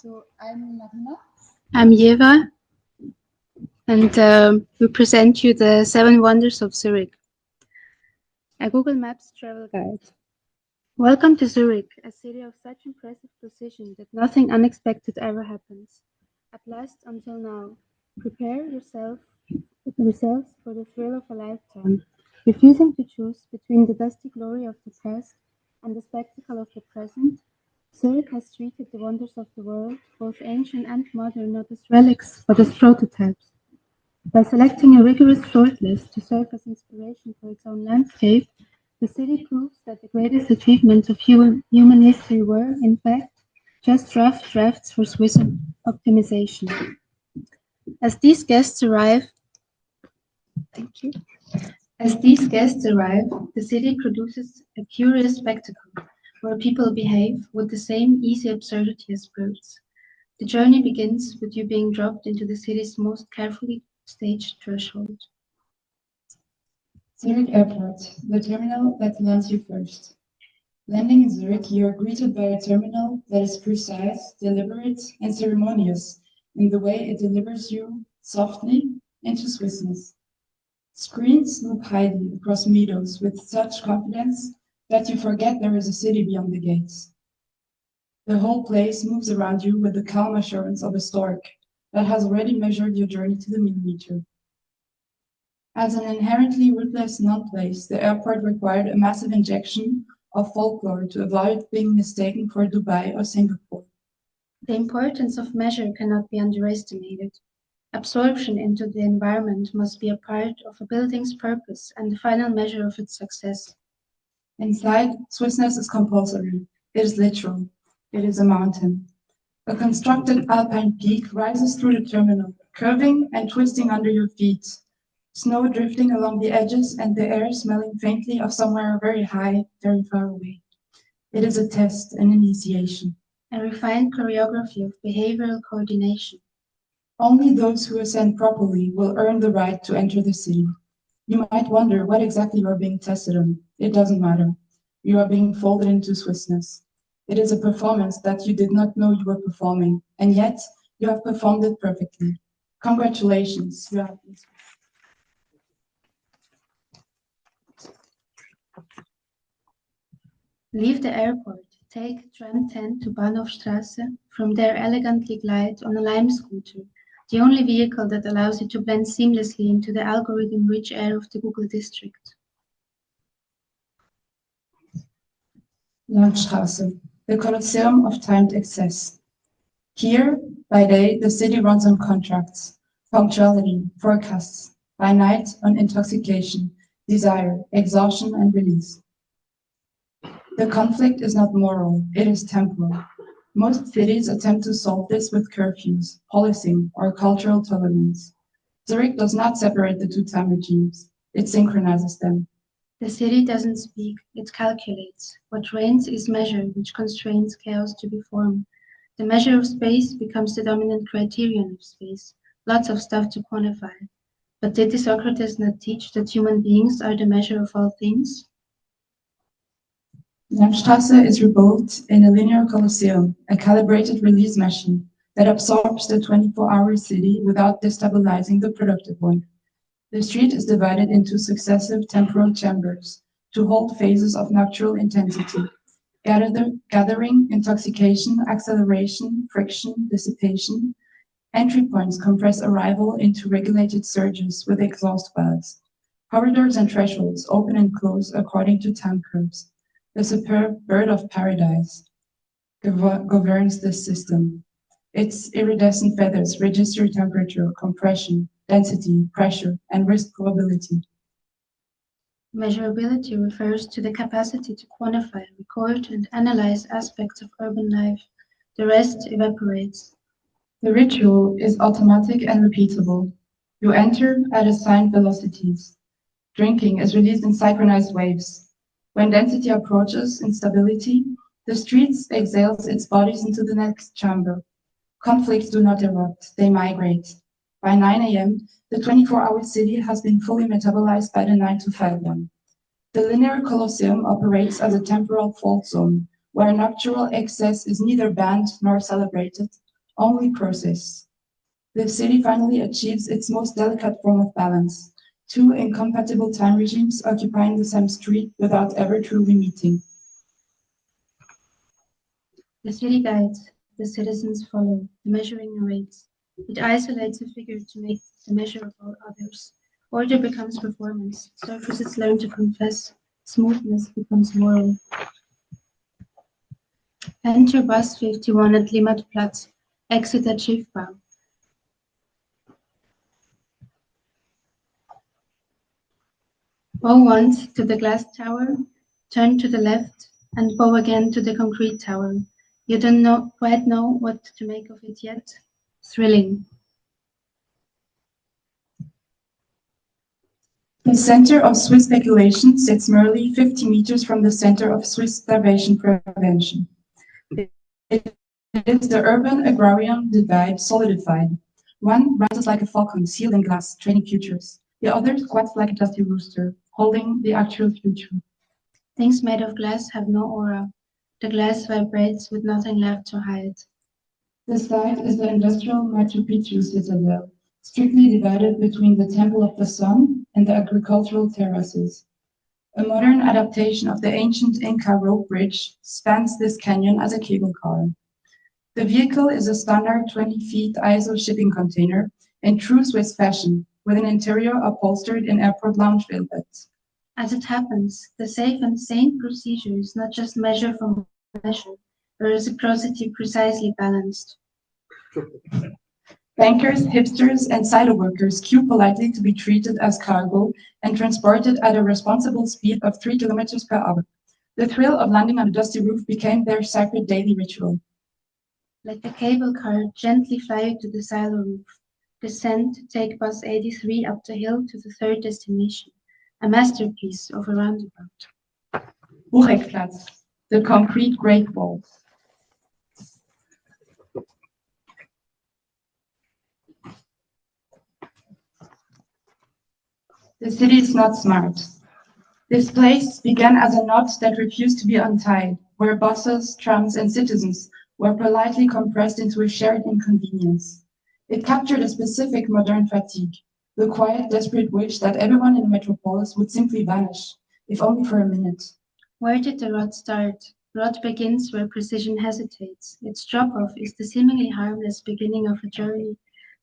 So I'm Marina. I'm Yeva, and we present you the 7 Wonders of Zurich, a Google Maps travel guide. Welcome to Zurich, a city of such impressive precision that nothing unexpected ever happens. At last, until now, prepare yourselves for the thrill of a lifetime, refusing to choose between the dusty glory of the past and the spectacle of the present. Zurich has treated the wonders of the world, both ancient and modern, not as relics, but as prototypes. By selecting a rigorous shortlist to serve as inspiration for its own landscape, the city proves that the greatest achievements of human history were, in fact, just rough drafts for Swiss optimization. As these guests arrive, thank you. As these guests arrive, the city produces a curious spectacle where people behave with the same easy absurdity as birds. The journey begins with you being dropped into the city's most carefully staged threshold. Zurich Airport, the terminal that lands you first. Landing in Zurich, you are greeted by a terminal that is precise, deliberate, and ceremonious in the way it delivers you softly into Swissness. Screens look highly across meadows with such confidence that you forget there is a city beyond the gates. The whole place moves around you with the calm assurance of a stork that has already measured your journey to the millimeter. As an inherently ruthless non-place, the airport required a massive injection of folklore to avoid being mistaken for Dubai or Singapore. The importance of measure cannot be underestimated. Absorption into the environment must be a part of a building's purpose and the final measure of its success. Inside, Swissness is compulsory. It is literal. It is a mountain. A constructed alpine peak rises through the terminal, curving and twisting under your feet, snow drifting along the edges and the air smelling faintly of somewhere very high, very far away. It is a test, an initiation. A refined choreography of behavioral coordination. Only those who ascend properly will earn the right to enter the city. You might wonder what exactly you are being tested on. It doesn't matter. You are being folded into Swissness. It is a performance that you did not know you were performing, and yet you have performed it perfectly. Congratulations, you have been Swiss. Leave the airport, take tram 10 to Bahnhofstrasse, from there elegantly glide on a Lime scooter, the only vehicle that allows you to blend seamlessly into the algorithm-rich air of the Google district. Landstraße, the Colosseum of timed excess. Here, by day, the city runs on contracts, punctuality, forecasts, by night on intoxication, desire, exhaustion, and release. The conflict is not moral, it is temporal. Most cities attempt to solve this with curfews, policing, or cultural tolerance. Zurich does not separate the two time regimes, it synchronizes them. The city doesn't speak, it calculates. What reigns is measure, which constrains chaos to be formed. The measure of space becomes the dominant criterion of space. Lots of stuff to quantify. But did Socrates not teach that human beings are the measure of all things? Landstraße is rebuilt in a linear colosseum, a calibrated release machine that absorbs the 24-hour city without destabilizing the productive one. The street is divided into successive temporal chambers to hold phases of nocturnal intensity, gathering, intoxication, acceleration, friction, dissipation. Entry points compress arrival into regulated surges with exhaust valves. Corridors and thresholds open and close according to time curves. The superb bird of paradise governs this system. Its iridescent feathers register temperature, compression, density, pressure, and risk probability. Measurability refers to the capacity to quantify, record, and analyze aspects of urban life. The rest evaporates. The ritual is automatic and repeatable. You enter at assigned velocities. Drinking is released in synchronized waves. When density approaches instability, the street exhales its bodies into the next chamber. Conflicts do not erupt, they migrate. By 9 a.m., the 24-hour city has been fully metabolized by the 9 to 5 one. The linear colosseum operates as a temporal fault zone, where nocturnal excess is neither banned nor celebrated, only process. The city finally achieves its most delicate form of balance, two incompatible time regimes occupying the same street without ever truly meeting. The city guides, the citizens follow, the measuring narrates. It isolates a figure to make the measure of all others. Order becomes performance, surfaces learn to confess, smoothness becomes moral. Enter bus 51 at Limmatplatz, exit at Schiffbau. Bow once to the glass tower, turn to the left, and bow again to the concrete tower. You don't quite know what to make of it yet. Thrilling. The center of Swiss speculation sits merely 50 meters from the center of Swiss starvation prevention. It is the urban-agrarian divide solidified. One rises like a falcon sealed in glass, training futures. The other squats like a dusty rooster, holding the actual future. Things made of glass have no aura. The glass vibrates with nothing left to hide. The site is the industrial Machu Picchu citadel, strictly divided between the Temple of the Sun and the agricultural terraces. A modern adaptation of the ancient Inca rope bridge spans this canyon as a cable car. The vehicle is a standard 20 feet ISO shipping container in true Swiss fashion, with an interior upholstered in airport lounge velvet. As it happens, the safe and sane procedure is not just measure for measure, but reciprocity precisely balanced. Bankers, hipsters, and silo workers queue politely to be treated as cargo and transported at a responsible speed of 3 kilometers per hour. The thrill of landing on a dusty roof became their sacred daily ritual. Let the cable car gently fly you to the silo roof. Descend, take bus 83 up the hill to the third destination, a masterpiece of a roundabout. Bucheckplatz, the concrete Great Walls. The city is not smart. This place began as a knot that refused to be untied, where buses, trams, and citizens were politely compressed into a shared inconvenience. It captured a specific modern fatigue, the quiet, desperate wish that everyone in the metropolis would simply vanish, if only for a minute. Where did the rot start? Rot begins where precision hesitates. Its drop-off is the seemingly harmless beginning of a journey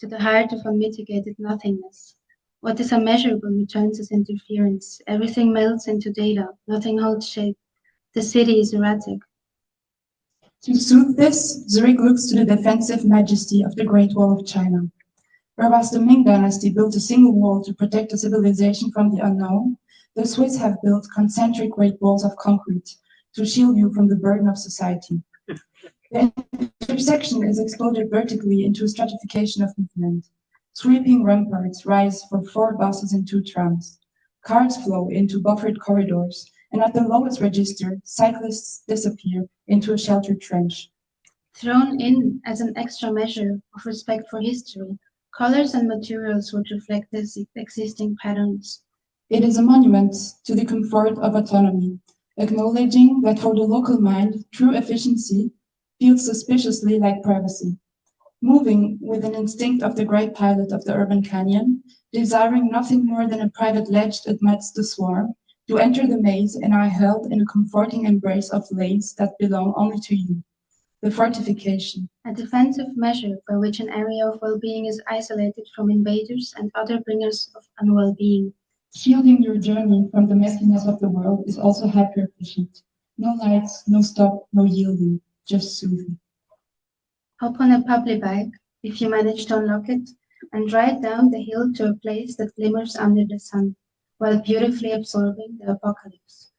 to the heart of unmitigated nothingness. What is unmeasurable returns as interference. Everything melts into data. Nothing holds shape. The city is erratic. To soothe this, Zurich looks to the defensive majesty of the Great Wall of China. Whereas the Ming Dynasty built a single wall to protect a civilization from the unknown, the Swiss have built concentric great walls of concrete to shield you from the burden of society. The intersection is exploded vertically into a stratification of movement. Sweeping ramparts rise for 4 buses and 2 trams. Cars flow into buffered corridors, and at the lowest register, cyclists disappear into a sheltered trench. Thrown in as an extra measure of respect for history, colors and materials would reflect the existing patterns. It is a monument to the comfort of autonomy, acknowledging that for the local mind, true efficiency feels suspiciously like privacy. Moving with an instinct of the great pilot of the urban canyon, desiring nothing more than a private ledge amidst the swarm, you enter the maze and are held in a comforting embrace of lanes that belong only to you. The fortification. A defensive measure by which an area of well-being is isolated from invaders and other bringers of unwell-being. Shielding your journey from the messiness of the world is also hyper-efficient. No lights, no stop, no yielding, just soothing. Hop on a public bike, if you manage to unlock it, and ride down the hill to a place that glimmers under the sun, while beautifully absorbing the apocalypse.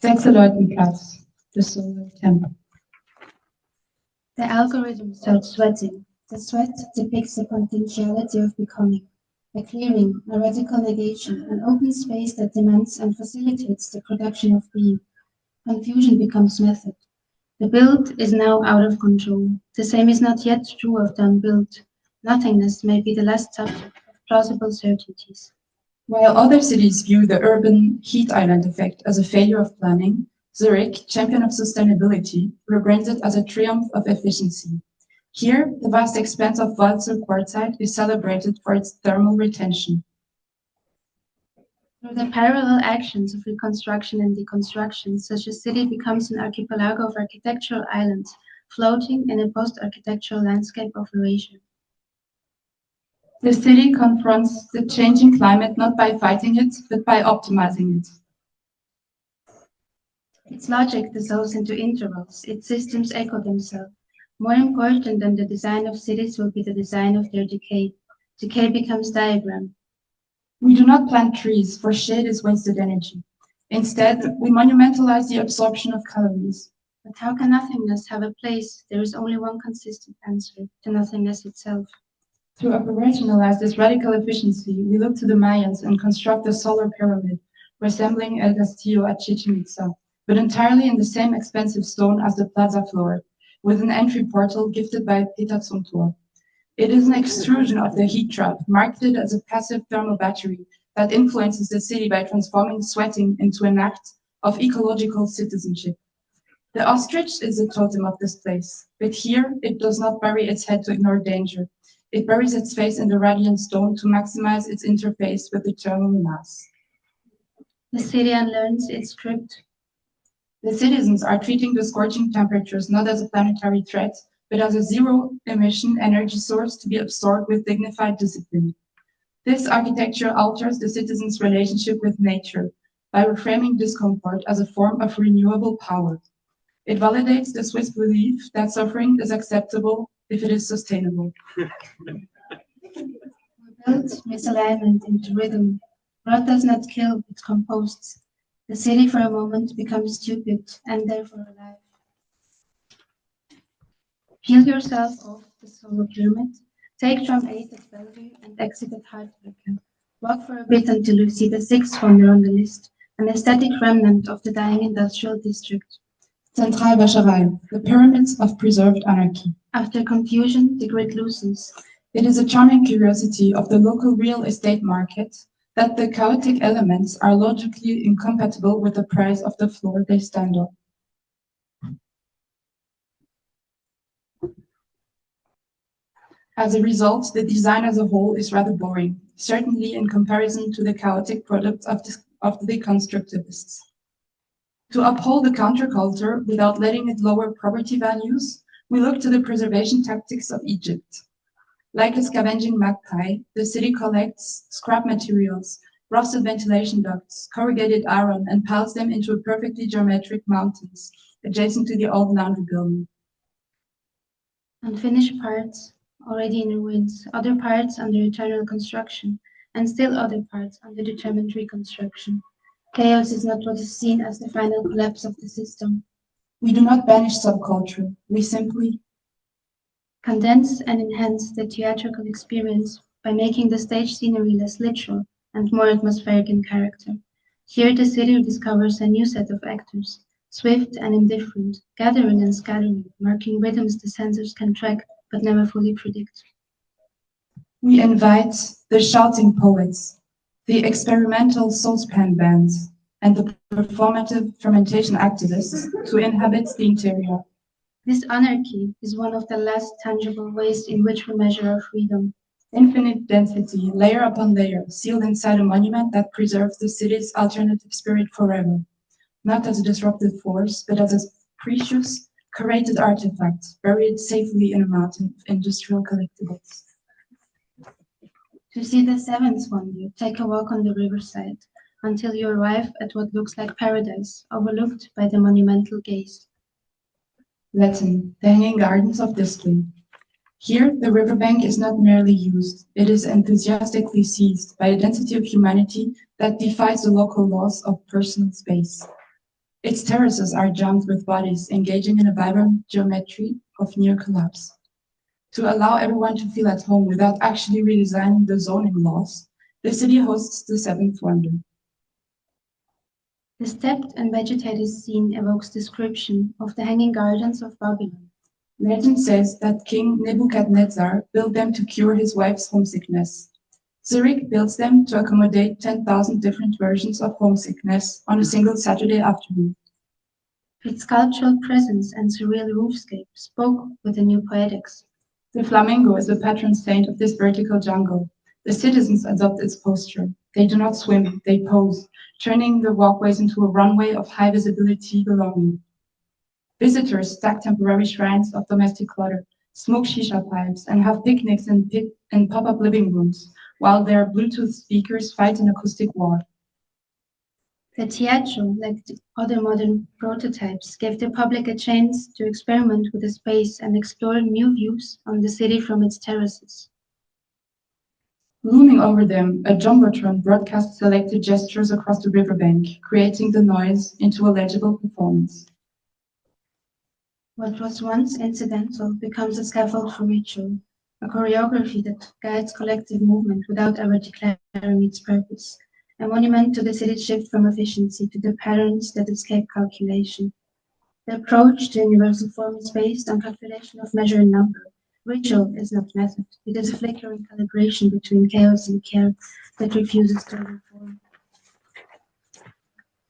Thanks a lot, Niklas. The solar temple. The algorithm starts sweating. The sweat depicts the potentiality of becoming, a clearing, a radical negation, an open space that demands and facilitates the production of being. Confusion becomes method. The build is now out of control. The same is not yet true of the unbuilt. Nothingness may be the last subject of plausible certainties. While other cities view the urban heat island effect as a failure of planning, Zurich, champion of sustainability, rebranded it as a triumph of efficiency. Here, the vast expanse of Walzer quartzite is celebrated for its thermal retention. Through the parallel actions of reconstruction and deconstruction, such a city becomes an archipelago of architectural islands, floating in a post-architectural landscape of erasure. The city confronts the changing climate not by fighting it, but by optimizing it. Its logic dissolves into intervals, its systems echo themselves. More important than the design of cities will be the design of their decay. Decay becomes diagram. We do not plant trees, for shade is wasted energy. Instead, we monumentalize the absorption of calories. But how can nothingness have a place? There is only one consistent answer, the nothingness itself. To operationalize this radical efficiency, we look to the Mayans and construct a solar pyramid, resembling El Castillo at Chichen Itza, but entirely in the same expensive stone as the plaza floor, with an entry portal gifted by Peter Zumthor. It is an extrusion of the heat trap, marketed as a passive thermal battery that influences the city by transforming sweating into an act of ecological citizenship. The ostrich is the totem of this place, but here it does not bury its head to ignore danger. It buries its face in the radiant stone to maximize its interface with the thermal mass. The city unlearns its script. The citizens are treating the scorching temperatures not as a planetary threat, but as a zero-emission energy source to be absorbed with dignified discipline. This architecture alters the citizens' relationship with nature by reframing discomfort as a form of renewable power. It validates the Swiss belief that suffering is acceptable if it is sustainable. We build misalignment into rhythm. Rot does not kill, it composts. The city for a moment becomes stupid and therefore alive. Peel yourself off the solar pyramid, take tram 8 at Bellevue and exit at Hartbrücke. Walk for a bit until you see the sixth wonder on the list, an aesthetic remnant of the dying industrial district. Zentralwäscherei, the pyramids of preserved anarchy. After confusion, the grid loosens. It is a charming curiosity of the local real estate market that the chaotic elements are logically incompatible with the price of the floor they stand on. As a result, the design as a whole is rather boring, certainly in comparison to the chaotic products of the deconstructivists. To uphold the counterculture without letting it lower property values, we look to the preservation tactics of Egypt. Like a scavenging magpie, the city collects scrap materials, rusted ventilation ducts, corrugated iron, and piles them into perfectly geometric mountains adjacent to the old laundry building. Unfinished parts, already in ruins, other parts under eternal construction, and still other parts under determined reconstruction. Chaos is not what is seen as the final collapse of the system. We do not banish subculture, we simply condense and enhance the theatrical experience by making the stage scenery less literal and more atmospheric in character. Here the city discovers a new set of actors, swift and indifferent, gathering and scattering, marking rhythms the sensors can track but never fully predict. We invite the shouting poets, the experimental saucepan bands, and the performative fermentation activists to inhabit the interior. This anarchy is one of the last tangible ways in which we measure our freedom. Infinite density, layer upon layer, sealed inside a monument that preserves the city's alternative spirit forever, not as a disruptive force, but as a precious, curated artifact, buried safely in a mountain of industrial collectibles. To see the seventh wonder, take a walk on the riverside until you arrive at what looks like paradise, overlooked by the monumental gaze. Latin, the hanging gardens of discipline. Here, the riverbank is not merely used, it is enthusiastically seized by a density of humanity that defies the local laws of personal space. Its terraces are jammed with bodies engaging in a vibrant geometry of near collapse. To allow everyone to feel at home without actually redesigning the zoning laws, the city hosts the seventh wonder. The stepped and vegetated scene evokes description of the hanging gardens of Babylon. Legend says that King Nebuchadnezzar built them to cure his wife's homesickness. Zurich builds them to accommodate 10,000 different versions of homesickness on a single Saturday afternoon. Its sculptural presence and surreal roofscape spoke with a new poetics. The flamingo is the patron saint of this vertical jungle. The citizens adopt its posture. They do not swim, they pose, turning the walkways into a runway of high visibility belonging. Visitors stack temporary shrines of domestic clutter, smoke shisha pipes, and have picnics in pop-up living rooms, while their Bluetooth speakers fight an acoustic war. The teatro, like the other modern prototypes, gave the public a chance to experiment with the space and explore new views on the city from its terraces. Looming over them, a jumbotron broadcasts selected gestures across the riverbank, creating the noise into a legible performance. What was once incidental becomes a scaffold for ritual, a choreography that guides collective movement without ever declaring its purpose, a monument to the city's shift from efficiency to the patterns that escape calculation. The approach to universal form is based on calculation of measure and number. Ritual is not method. It is a flickering calibration between chaos and care that refuses to reform.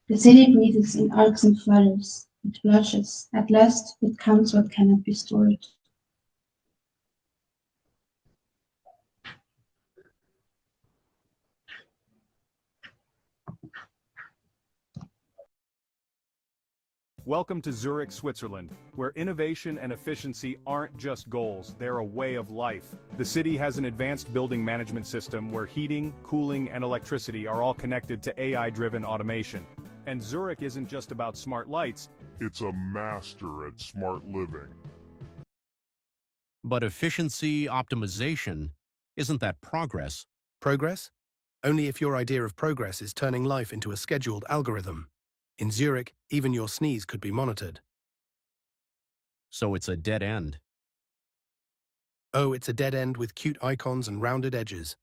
The city breathes in arcs and flutters. It blushes. At last, it counts what cannot be stored. Welcome to Zurich, Switzerland, where innovation and efficiency aren't just goals, they're a way of life. The city has an advanced building management system where heating, cooling, and electricity are all connected to AI-driven automation. And Zurich isn't just about smart lights. It's a master at smart living. But efficiency, optimization, isn't that progress? Progress? Only if your idea of progress is turning life into a scheduled algorithm. In Zurich, even your sneeze could be monitored. So it's a dead end. Oh, it's a dead end with cute icons and rounded edges.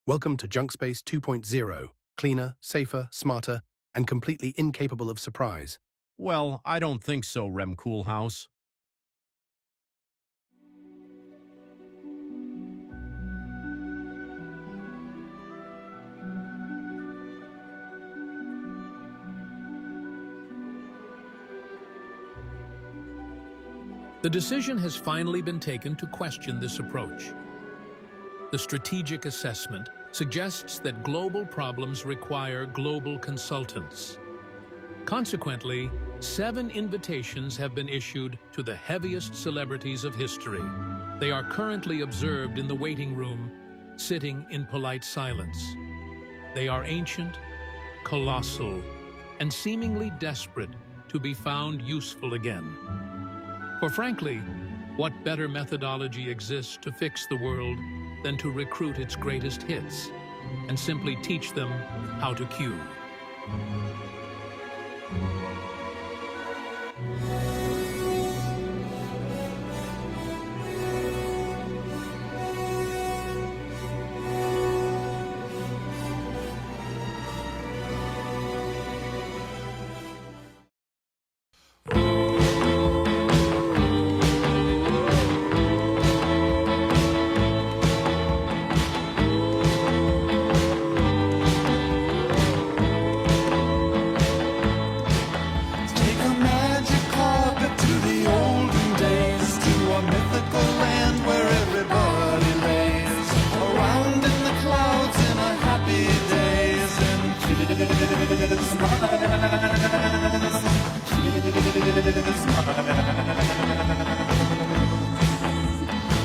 Welcome to Junkspace 2.0. Cleaner, safer, smarter, and completely incapable of surprise. Well, I don't think so, Rem Koolhaus. The decision has finally been taken to question this approach. The strategic assessment suggests that global problems require global consultants. Consequently, 7 invitations have been issued to the heaviest celebrities of history. They are currently observed in the waiting room, sitting in polite silence. They are ancient, colossal, and seemingly desperate to be found useful again. For frankly, what better methodology exists to fix the world than to recruit its greatest hits and simply teach them how to cue?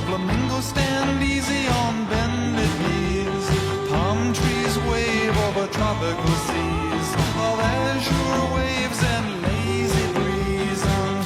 Flamingos stand easy on bended knees. Palm trees wave over tropical seas. Of azure waves and lazy breeze on